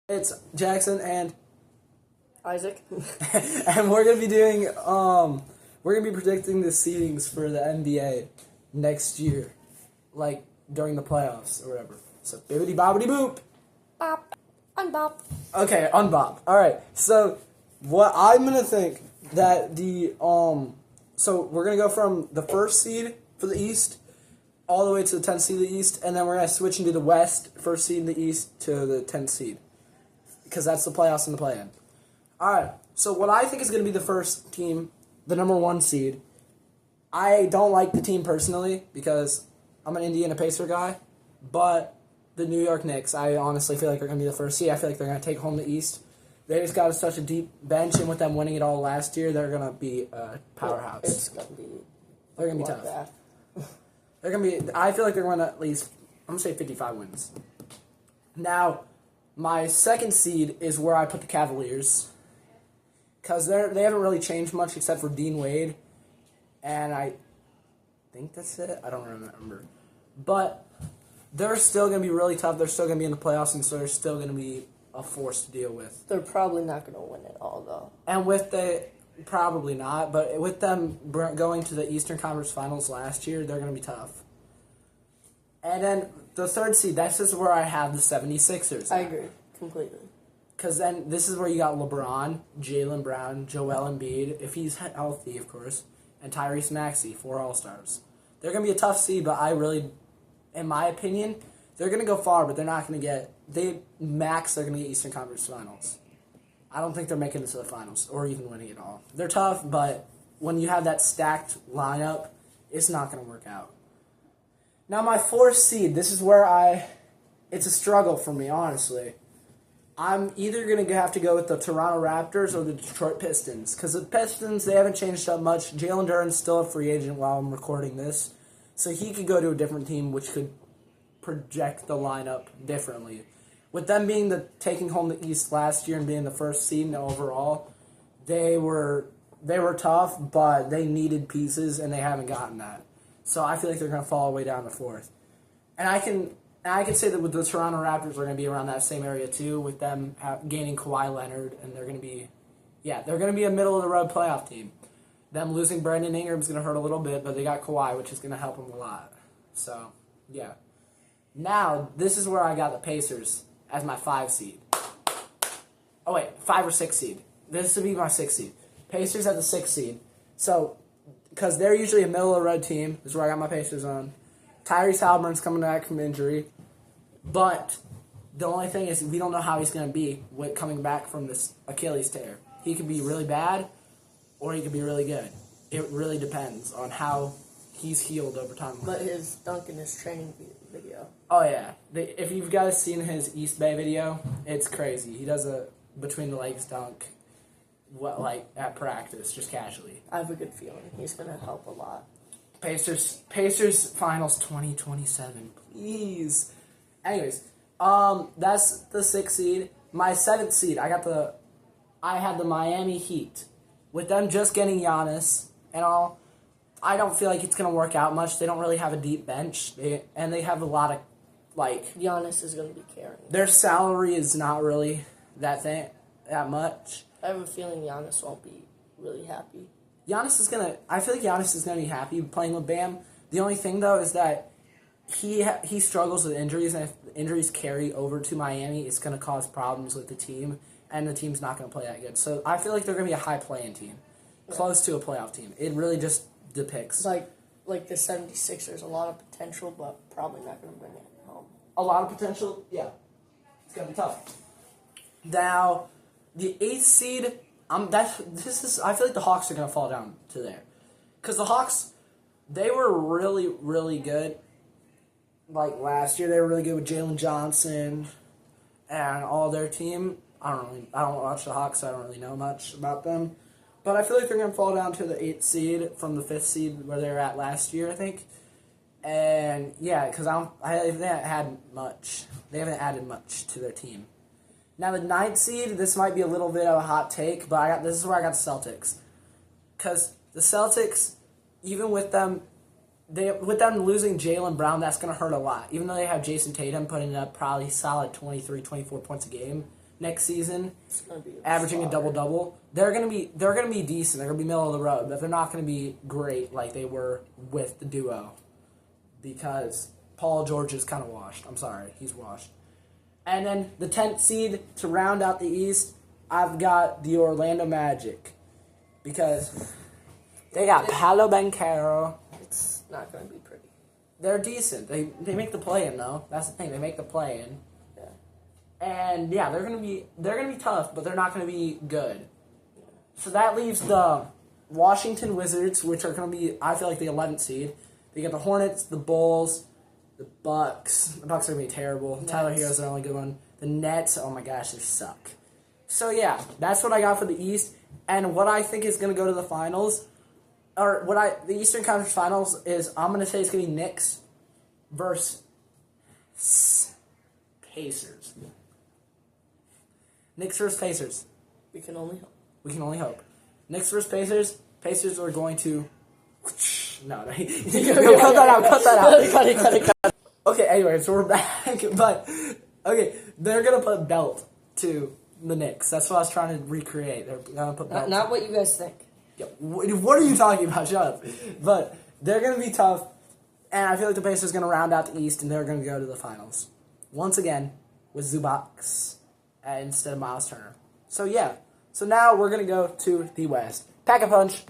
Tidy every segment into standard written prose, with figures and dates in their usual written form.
It's Jackson and Isaac. and we're gonna be doing we're gonna be predicting the seedings for the NBA next year, like during the playoffs or whatever. So bibbity bobbity boop. Bop. Unbop. Okay, unbob. All right. So what I'm gonna think that so we're gonna go from the first seed for the East all the way to the 10th seed of the East, and then we're gonna switch into the West, first seed in the East to the 10th seed, because that's the playoffs and the play-in. All right. So what I think is going to be the first team, the number one seed. I don't like the team personally because I'm an Indiana Pacer guy, but the New York Knicks, I honestly feel like they're going to be the first seed. I feel like they're going to take home the East. They just got such a deep bench, and with them winning it all last year, they're going to be a powerhouse. It's going to be. They're going to be tough. They're going to be. I feel like they're going to at least, I'm going to say 55 wins. Now, my second seed is where I put the Cavaliers, because they haven't really changed much except for Dean Wade, and I think that's it. I don't remember. But they're still going to be really tough. They're still going to be in the playoffs, and so they're still going to be a force to deal with. They're probably not going to win it all, though. And probably not, but with them going to the Eastern Conference Finals last year, they're going to be tough. And then the third seed, that's just where I have the 76ers. I agree, completely. Because then this is where you got LeBron, Jaylen Brown, Joel Embiid, if he's healthy, of course, and Tyrese Maxey, 4 All-Stars. They're going to be a tough seed, but in my opinion, they're going to go far, but they're not going to get, they're going to get Eastern Conference Finals. I don't think they're making it to the finals or even winning it all. They're tough, but when you have that stacked lineup, it's not going to work out. Now, my fourth seed, this is where it's a struggle for me, honestly. I'm either going to have to go with the Toronto Raptors or the Detroit Pistons. Because the Pistons, they haven't changed up much. Jalen Duren's still a free agent while I'm recording this. So he could go to a different team, which could project the lineup differently. With them taking home the East last year and being the first seed overall, they were tough, but they needed pieces, and they haven't gotten that. So I feel like they're going to fall way down to fourth. And I can say that with the Toronto Raptors, are going to be around that same area too, with them gaining Kawhi Leonard, and they're going to be a middle of the road playoff team. Them losing Brandon Ingram's going to hurt a little bit, but they got Kawhi, which is going to help them a lot. So yeah. Now this is where I got the Pacers as my 5 seed. Oh wait, 5 or 6 seed. This would be my 6 seed. Pacers at the 6 seed. So because they're usually a middle of the road team, this is where I got my Pacers on. Tyrese Halliburton's coming back from injury. But the only thing is we don't know how he's going to be coming back from this Achilles tear. He could be really bad or he could be really good. It really depends on how he's healed over time. But his dunk in his training video. Oh, yeah. If you've guys seen his East Bay video, it's crazy. He does a between-the-legs dunk at practice, just casually. I have a good feeling he's going to help a lot. Pacers Finals 2027, please. Anyways, that's the 6th seed. My 7th seed, I had the Miami Heat. With them just getting Giannis and all, I don't feel like it's going to work out much. They don't really have a deep bench, and they have a lot of, Giannis is going to be carrying. Their salary is not really that much. I have a feeling Giannis won't be really happy. I feel like Giannis is going to be happy playing with Bam. The only thing, though, is that he struggles with injuries, and if injuries carry over to Miami, it's going to cause problems with the team, and the team's not going to play that good. So I feel like they're going to be a high play-in team, close to a playoff team. It really just depicts. Like the 76ers, a lot of potential, but probably not going to bring it home. A lot of potential, yeah. It's going to be tough. Now, the 8th seed, I feel like the Hawks are going to fall down to there. Because the Hawks, they were really, really good. Last year, they were really good with Jalen Johnson and all their team. I don't watch the Hawks, so I don't really know much about them. But I feel like they're going to fall down to the 8th seed from the 5th seed where they were at last year, I think. And, yeah, because they haven't had much. They haven't added much to their team. Now, the 9th seed, this might be a little bit of a hot take, but this is where I got the Celtics. Because the Celtics, even with them losing Jaylen Brown, that's going to hurt a lot. Even though they have Jason Tatum putting up probably solid 23, 24 points a game, next season, It's gonna be averaging a slaughter. double-double. They're gonna be decent. They're gonna be middle of the road, but they're not gonna be great like they were with the duo, because Paul George is kind of washed. I'm sorry, he's washed. And then the 10th seed to round out the East, I've got the Orlando Magic, because they got Paolo Banchero. It's not gonna be pretty. They're decent. They make the play-in though. That's the thing. They make the play-in. Yeah. And yeah, they're gonna be tough, but they're not gonna be good. So that leaves the Washington Wizards, which are gonna be, I feel like, the 11th seed. They got the Hornets, the Bulls, the Bucks. The Bucks are gonna be terrible. Nets. Tyler Hero's the only good one. The Nets, oh my gosh, they suck. So yeah, that's what I got for the East, and what I think is gonna go to the finals, the Eastern Conference Finals is, I'm gonna say it's gonna be Knicks versus Pacers. Knicks versus Pacers. We can only hope. We can only hope. Knicks versus Pacers. Pacers are going to. No, cut that out. Cut that out. Cut it. Okay, anyway, so we're back. But okay, they're gonna put belt to the Knicks. That's what I was trying to recreate. They're gonna put belt. Not what you guys think. Yeah, what are you talking about? Shut up. But they're gonna be tough, and I feel like the Pacers are gonna round out the East, and they're gonna go to the finals once again with Zubac instead of Miles Turner. So yeah. So now we're gonna go to the West. Pack a punch.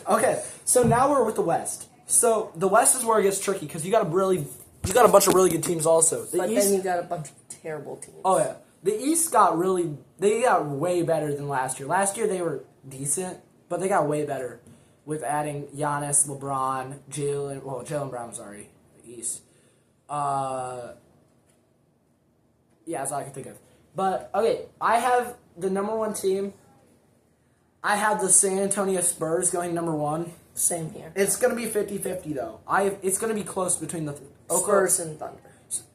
Okay, so now we're with the West. So the West is where it gets tricky because you got a bunch of really good teams also. But then you got a bunch of terrible teams. Oh yeah, the East got way better than last year. Last year they were decent, but they got way better with adding Giannis, LeBron, Jalen. Well, Jalen Brown was already the East. Yeah, that's all I can think of. But okay, I have the number one team. I have the San Antonio Spurs going number one. Same here. It's going to be 50-50, though. It's going to be close between the Spurs and Thunder.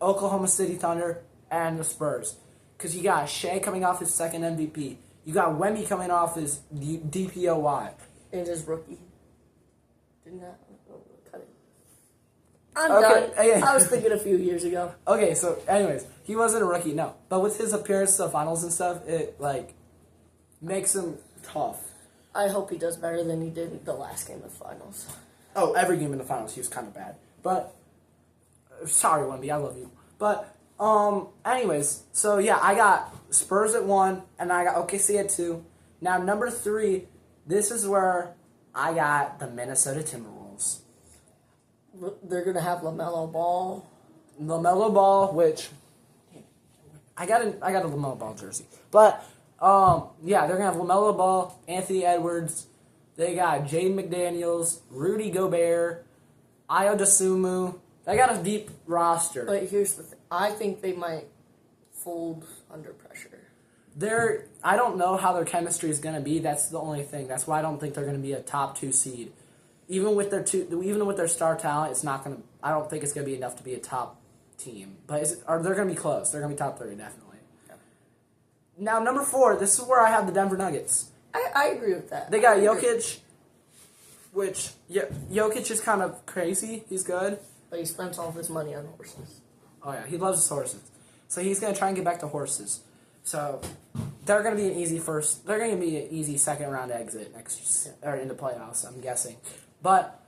Oklahoma City Thunder and the Spurs. Because you got Shea coming off his second MVP. You got Wemby coming off his DPOY. And his rookie. Didn't that? Cut it. I'm Okay, done. I was thinking a few years ago. Okay, so anyways, he wasn't a rookie, no. But with his appearance to the finals and stuff, it, makes him tough. I hope he does better than he did in the last game of the finals. Oh, every game in the finals, he was kind of bad. But, sorry, Wemby, I love you. But, anyways, so yeah, I got Spurs at 1, and I got OKC at 2. Now, number 3, this is where I got the Minnesota Timberwolves. They're going to have LaMelo Ball. LaMelo Ball, which, I got a LaMelo Ball jersey. But, yeah, they're going to have LaMelo Ball, Anthony Edwards. They got Jaden McDaniels, Rudy Gobert, Ayo Dosunmu. They got a deep roster. But here's the thing. I think they might fold under pressure. I don't know how their chemistry is going to be. That's the only thing. That's why I don't think they're going to be a top 2 seed. Even with their star talent, it's not going to. I don't think it's going to be enough to be a top team. But they're going to be close. They're going to be top 3 definitely. Now, number 4, this is where I have the Denver Nuggets. I agree with that. They got Jokic, which, Jokic is kind of crazy. He's good. But he spends all of his money on horses. Oh, yeah, he loves his horses. So he's going to try and get back to horses. So they're going to be they're going to be an easy second round exit or in the playoffs, I'm guessing. But,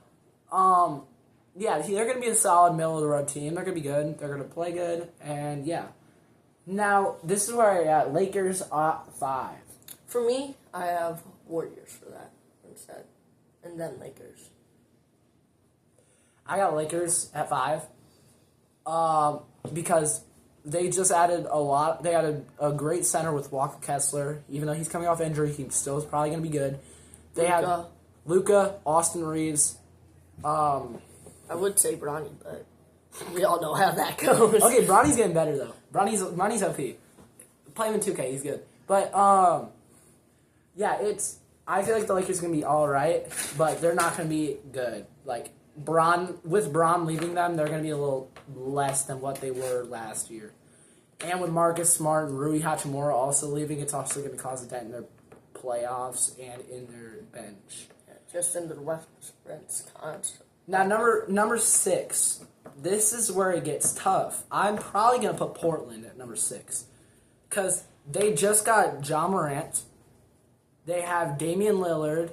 yeah, they're going to be a solid middle of the road team. They're going to be good. They're going to play good. And, yeah. Now, this is where I got Lakers at 5. For me, I have Warriors for that instead. And then Lakers. I got Lakers at 5. Because they just added a lot. They added a great center with Walker Kessler. Even though he's coming off injury, he still is probably going to be good. They had Luka, Austin Reeves. I would say Bronny, but we all know how that goes. Okay, Bronny's getting better though. Bronny's OP. Play him in 2K, he's good. But yeah, I feel like the Lakers are gonna be all right, but they're not gonna be good. Like Bron leaving them, they're gonna be a little less than what they were last year. And with Marcus Smart and Rui Hachimura also leaving, it's also gonna cause a dent in their playoffs and in their bench. Yeah, just into the West Rents constant. Now number 6. This is where it gets tough. I'm probably gonna put Portland at number 6 because they just got John Morant. They have Damian Lillard,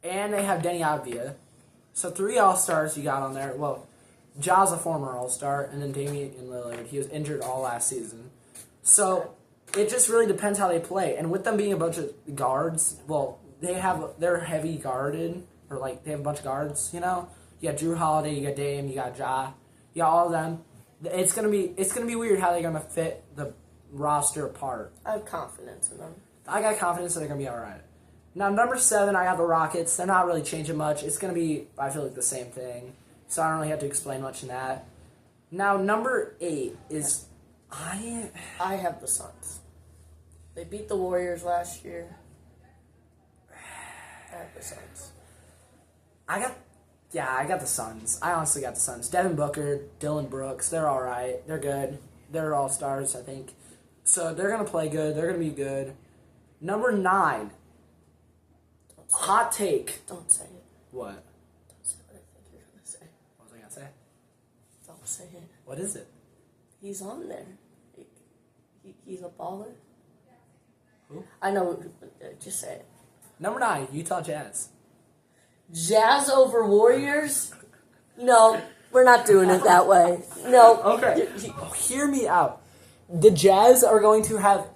and they have Denny Avdija. So 3 All-Stars you got on there. Well, Ja's a former All-Star, and then Damian Lillard. He was injured all last season. So it just really depends how they play. And with them being a bunch of guards, well, they're heavy guarded, or like they have a bunch of guards, you know? You got Drew Holiday, you got Dame, you got Ja, you got all of them. It's gonna be weird how they're gonna fit the roster apart. I have confidence in them. I got confidence that they're gonna be alright. Now number 7, I got the Rockets. They're not really changing much. It's gonna be, I feel like, the same thing. So I don't really have to explain much in that. Now number 8 is I have the Suns. They beat the Warriors last year. I have the Suns. I got the Suns. I honestly got the Suns. Devin Booker, Dylan Brooks, they're all right. They're good. They're all-stars, I think. So they're going to play good. They're going to be good. Number 9. Hot take. Don't say it. What? Don't say what I think you're going to say. What was I going to say? Don't say it. What is it? He's on there. He's a baller. Who? I know. Just say it. Number 9, Utah Jazz. Jazz over Warriors? No, we're not doing it that way. No. Okay. Hear me out. The Jazz are going to have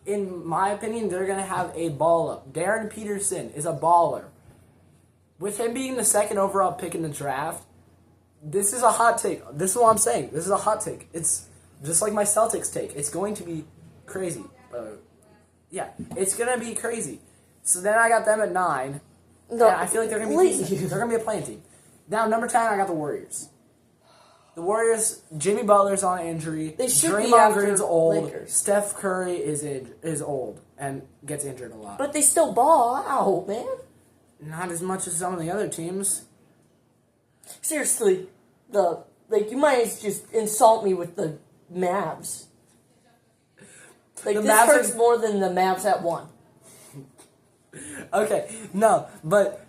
in my opinion, they're going to have a baller. Darren Peterson is a baller. With him being the 2nd overall pick in the draft, this is a hot take. This is what I'm saying. This is a hot take. It's just like my Celtics take. It's going to be crazy. Yeah, it's going to be crazy. So then I got them at 9. No, and I feel like they're going to be decent. They're going to be a playing team. Now, number 10, I got the Warriors. The Warriors, Jimmy Butler's on injury. They should Draymond Green's old. Lakers. Steph Curry is old and gets injured a lot. But they still ball out, man. Not as much as some of the other teams. Seriously, you might just insult me with the Mavs. Like, the this Mavs hurts more than the Mavs at 1. Okay, no, but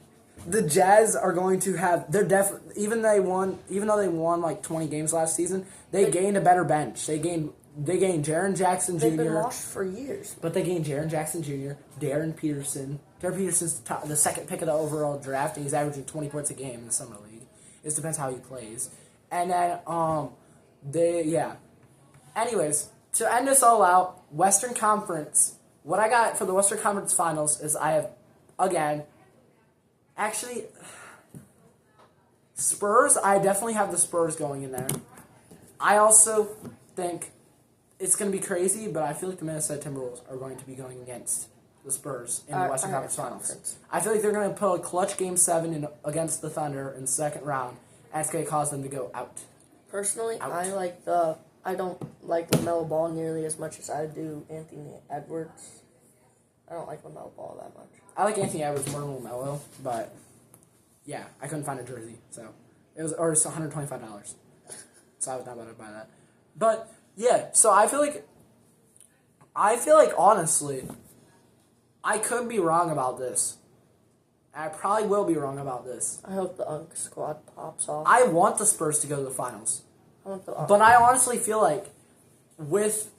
the Jazz are going to have. Even though they won like 20 games last season, they gained a better bench. They gained Jaren Jackson Jr. They've been washed for years. But they gained Jaren Jackson Jr., Darren Peterson. Darren Peterson's the 2nd pick of the overall draft, and he's averaging 20 points a game in the summer league. It depends how he plays. And then Anyways, to end this all out, Western Conference. What I got for the Western Conference Finals is I have, again, actually, Spurs. I definitely have the Spurs going in there. I also think it's going to be crazy, but I feel like the Minnesota Timberwolves are going to be going against the Spurs in the Western Conference Finals. I feel like they're going to put a clutch Game 7 against the Thunder in the 2nd round, and it's going to cause them to go out. Personally, Out. I don't like LaMelo Ball nearly as much as I do Anthony Edwards. I don't like LaMelo Ball that much. I like Anthony Edwards more than LaMelo, but yeah, I couldn't find a jersey, so it's $125. So I was not about to buy that. But yeah, so I feel like honestly, I could be wrong about this. I probably will be wrong about this. I hope the UNC squad pops off. I want the Spurs to go to the finals. But I honestly feel like with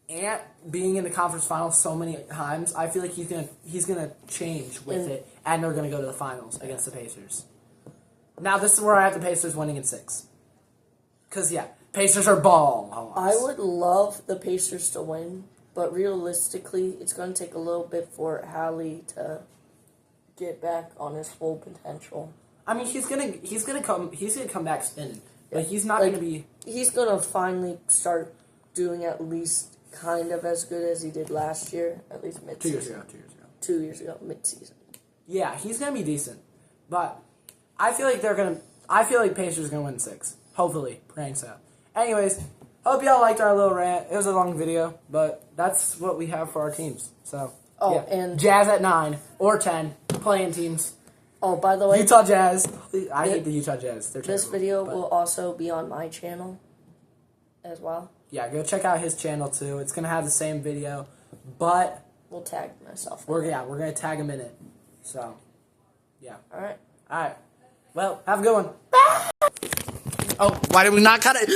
Ant being in the conference finals so many times, I feel like he's gonna change with it, and they're gonna go to the finals against the Pacers. Now this is where I have the Pacers winning in 6. Cause Pacers are ball. I would love the Pacers to win, but realistically, it's gonna take a little bit for Hallie to get back on his full potential. I mean, he's gonna come back spinning. But he's not gonna be. He's gonna finally start doing at least kind of as good as he did last year, at least mid-season. 2 years ago, mid-season. Yeah, he's gonna be decent, but I feel like Pacers are gonna win 6. Hopefully, praying so. Anyways, hope y'all liked our little rant. It was a long video, but that's what we have for our teams. So, and Jazz at 9 or 10 playing teams. Oh, by the way, Utah Jazz. I hate the Utah Jazz. They're terrible. This video will also be on my channel as well. Yeah, go check out his channel too. It's gonna have the same video, but we'll tag myself. We're gonna tag him in it. So, yeah. All right. Well, have a good one. Oh, why did we not cut it?